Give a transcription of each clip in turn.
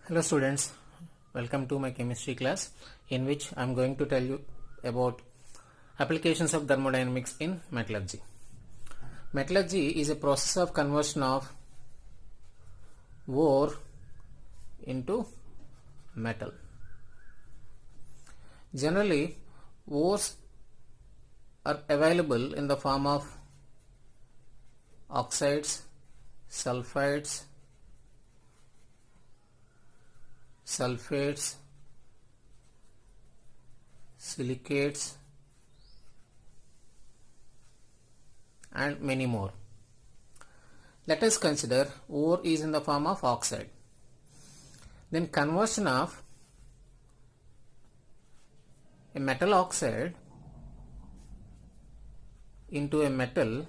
Hello students, welcome to my chemistry class in which I am going to tell you about applications of thermodynamics in metallurgy. Metallurgy is a process of conversion of ore into metal. Generally, ores are available in the form of oxides, sulfides, sulfates, silicates and many more. Let us consider ore is in the form of oxide. Then conversion of a metal oxide into a metal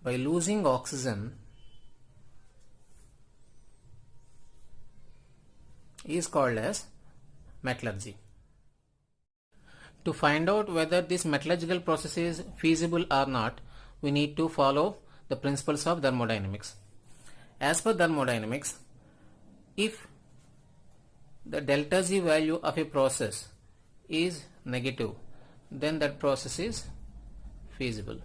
by losing oxygen is called as metallurgy. To find out whether this metallurgical process is feasible or not, we need to follow the principles of thermodynamics. As per thermodynamics, if the delta Z value of a process is negative, then that process is feasible.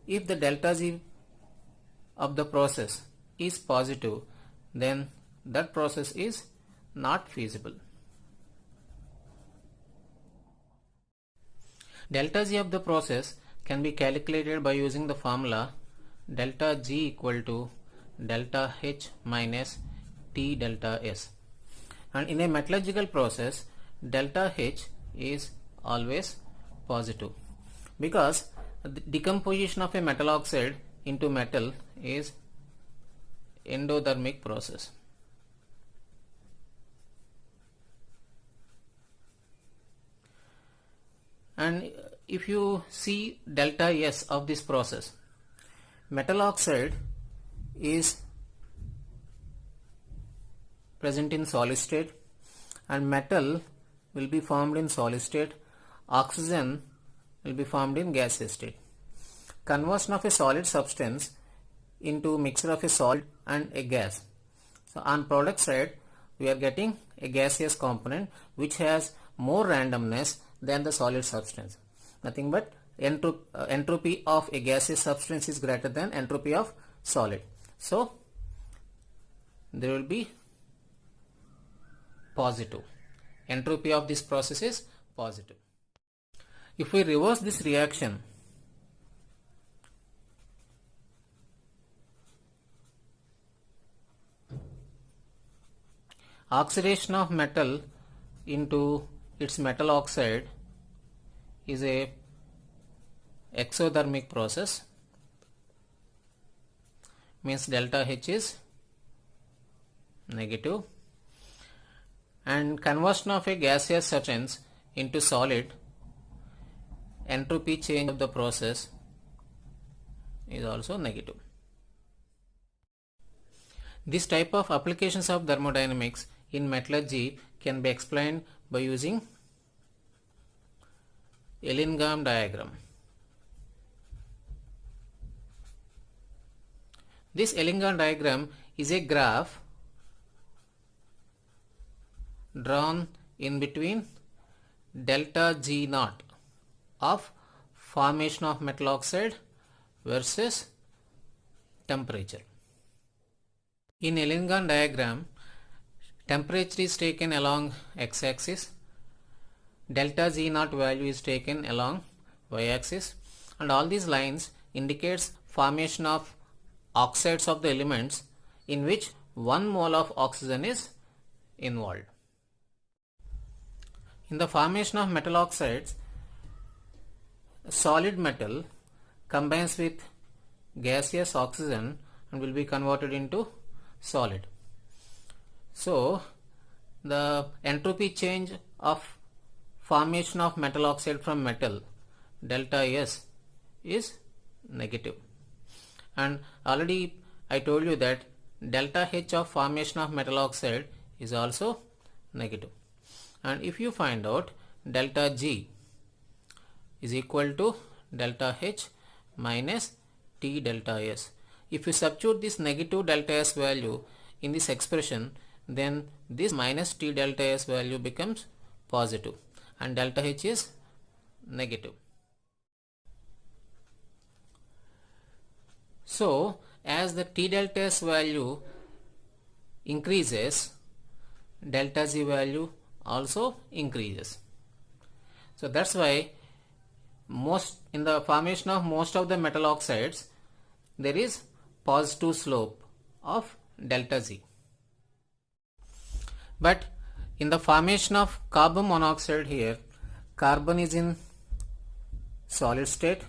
If the delta Z of the process is positive, then that process is not feasible. Delta Z of the process can be calculated by using the formula delta G equal to delta H minus T delta S. And in a metallurgical process, delta H is always positive because the decomposition of a metal oxide into metal is endothermic process. And if you see delta S of this process, metal oxide is present in solid state and metal will be formed in solid state, oxygen will be formed in gaseous state. Conversion of a solid substance into mixture of a solid and a gas. So on product side we are getting a gaseous component which has more randomness than the solid substance. Nothing but entropy of a gaseous substance is greater than entropy of solid. So there will be positive. Entropy of this process is positive. If we reverse this reaction, oxidation of metal into its metal oxide is a exothermic process, means delta H is negative, and conversion of a gaseous substance into solid, entropy change of the process is also negative. This type of applications of thermodynamics in metallurgy can be explained by using Ellingham diagram. This Ellingham diagram is a graph drawn in between delta G naught of formation of metal oxide versus temperature. In Ellingham diagram, temperature is taken along x-axis, delta Z naught value is taken along y-axis, and all these lines indicates formation of oxides of the elements in which 1 mole of oxygen is involved. In the formation of metal oxides, solid metal combines with gaseous oxygen and will be converted into solid. So the entropy change of formation of metal oxide from metal, delta S, is negative. And already I told you that delta H of formation of metal oxide is also negative. And if you find out delta G is equal to delta H minus T delta S. If you substitute this negative delta S value in this expression, then this minus T delta S value becomes positive and delta H is negative. So as the T delta S value increases, delta Z value also increases. So that's why in the formation of most of the metal oxides, there is positive slope of delta Z. But in the formation of carbon monoxide here, carbon is in solid state,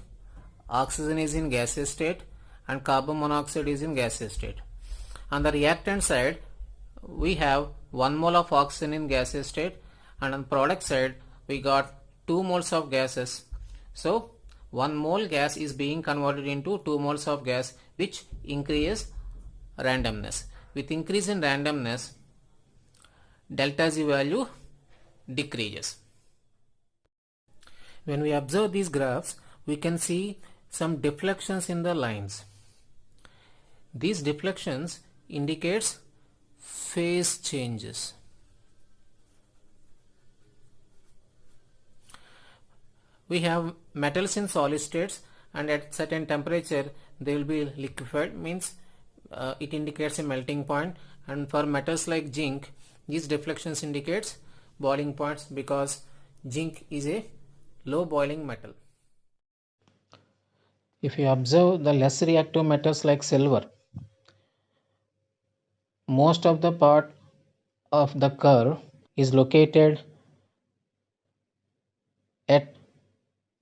oxygen is in gaseous state, and carbon monoxide is in gaseous state. On the reactant side, we have 1 mole of oxygen in gaseous state, and on product side we got 2 moles of gases. So 1 mole gas is being converted into 2 moles of gas, which increases randomness. With increase in randomness, delta Z value decreases. When we observe these graphs, we can see some deflections in the lines. These deflections indicates phase changes. We have metals in solid states, and at certain temperature they will be liquefied, means it indicates a melting point. And for metals like zinc, these deflections indicates boiling points, because zinc is a low boiling metal. If you observe the less reactive metals like silver, most of the part of the curve is located at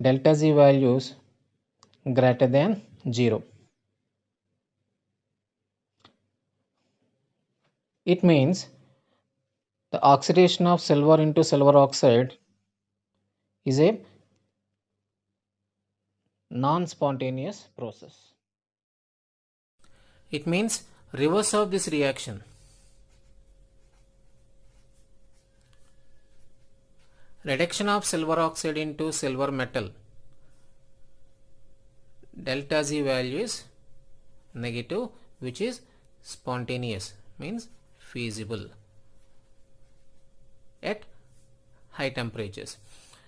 delta Z values greater than 0. It means the oxidation of silver into silver oxide is a non-spontaneous process. It means reverse of this reaction. Reduction of silver oxide into silver metal, delta Z value is negative, which is spontaneous, means feasible at high temperatures.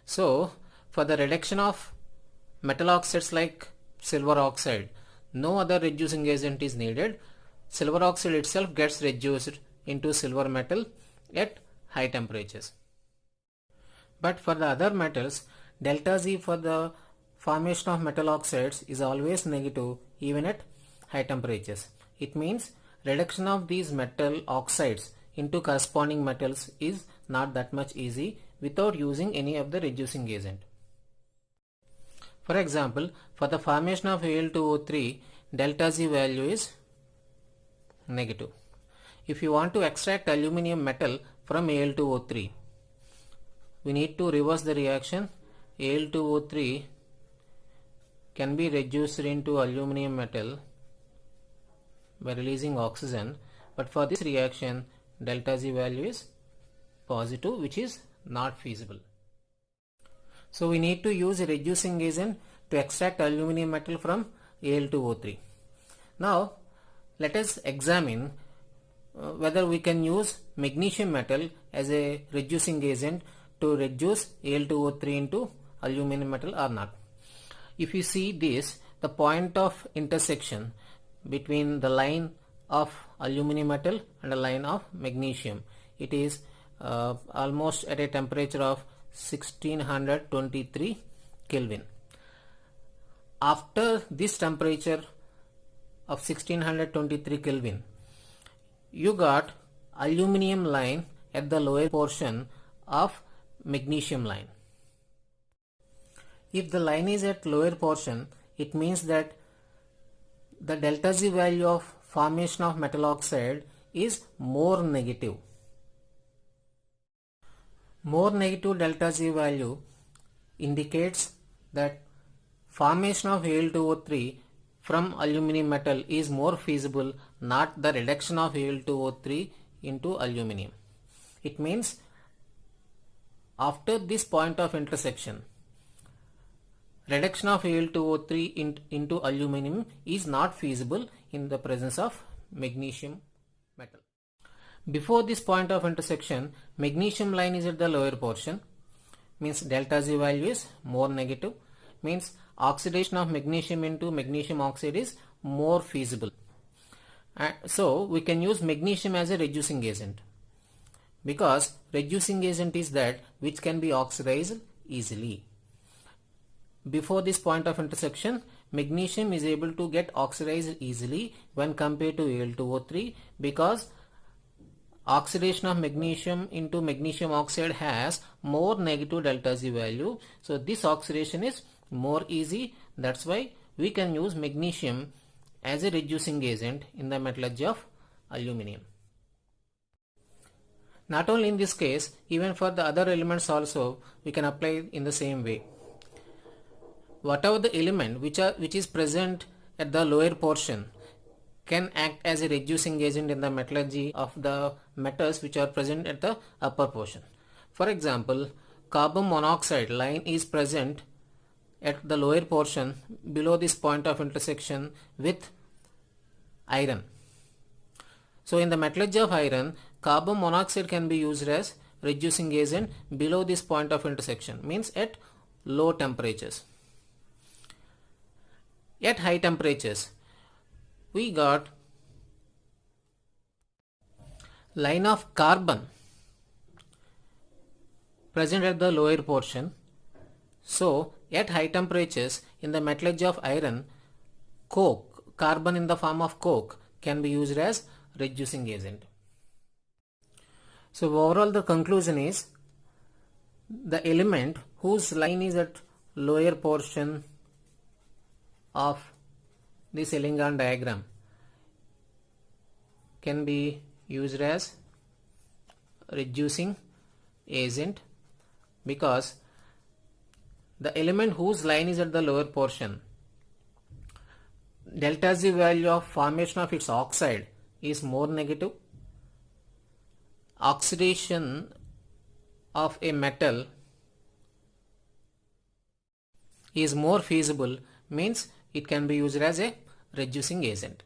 So for the reduction of metal oxides like silver oxide, no other reducing agent is needed. Silver oxide itself gets reduced into silver metal at high temperatures. But for the other metals, delta Z for the formation of metal oxides is always negative even at high temperatures. It means reduction of these metal oxides into corresponding metals is not that much easy without using any of the reducing agent. For example, for the formation of Al2O3, delta Z value is negative. If you want to extract aluminium metal from Al2O3, we need to reverse the reaction. Al2O3 can be reduced into aluminium metal by releasing oxygen, but for this reaction delta Z value is positive, which is not feasible. So we need to use a reducing agent to extract aluminium metal from Al2O3. Now let us examine whether we can use magnesium metal as a reducing agent to reduce Al2O3 into aluminum metal or not. If you see this, the point of intersection between the line of aluminum metal and the line of magnesium, it is almost at a temperature of 1623 Kelvin. After this temperature of 1623 Kelvin, you got aluminum line at the lower portion of magnesium line. If the line is at lower portion, it means that the delta Z value of formation of metal oxide is more negative. More negative delta Z value indicates that formation of Al2O3 from aluminum metal is more feasible, not the reduction of Al2O3 into aluminum. It means after this point of intersection, reduction of Al2O3 into aluminum is not feasible in the presence of magnesium metal. Before this point of intersection, magnesium line is at the lower portion, means delta Z value is more negative, means oxidation of magnesium into magnesium oxide is more feasible. So we can use magnesium as a reducing agent, because reducing agent is that which can be oxidized easily. Before this point of intersection, magnesium is able to get oxidized easily when compared to Al2O3, because oxidation of magnesium into magnesium oxide has more negative delta Z value. So this oxidation is more easy. That's why we can use magnesium as a reducing agent in the metallurgy of aluminum. Not only in this case, even for the other elements also we can apply in the same way. Whatever the element which is present at the lower portion can act as a reducing agent in the metallurgy of the metals which are present at the upper portion. For example, carbon monoxide line is present at the lower portion below this point of intersection with iron. So in the metallurgy of iron, carbon monoxide can be used as reducing agent below this point of intersection, means at low temperatures. At high temperatures, we got line of carbon present at the lower portion. So at high temperatures in the metallurgy of iron, coke, carbon in the form of coke, can be used as reducing agent. So overall the conclusion is, the element whose line is at lower portion of this Elingham diagram can be used as reducing agent, because the element whose line is at the lower portion, delta Z value of formation of its oxide is more negative. Oxidation of a metal is more feasible, means it can be used as a reducing agent.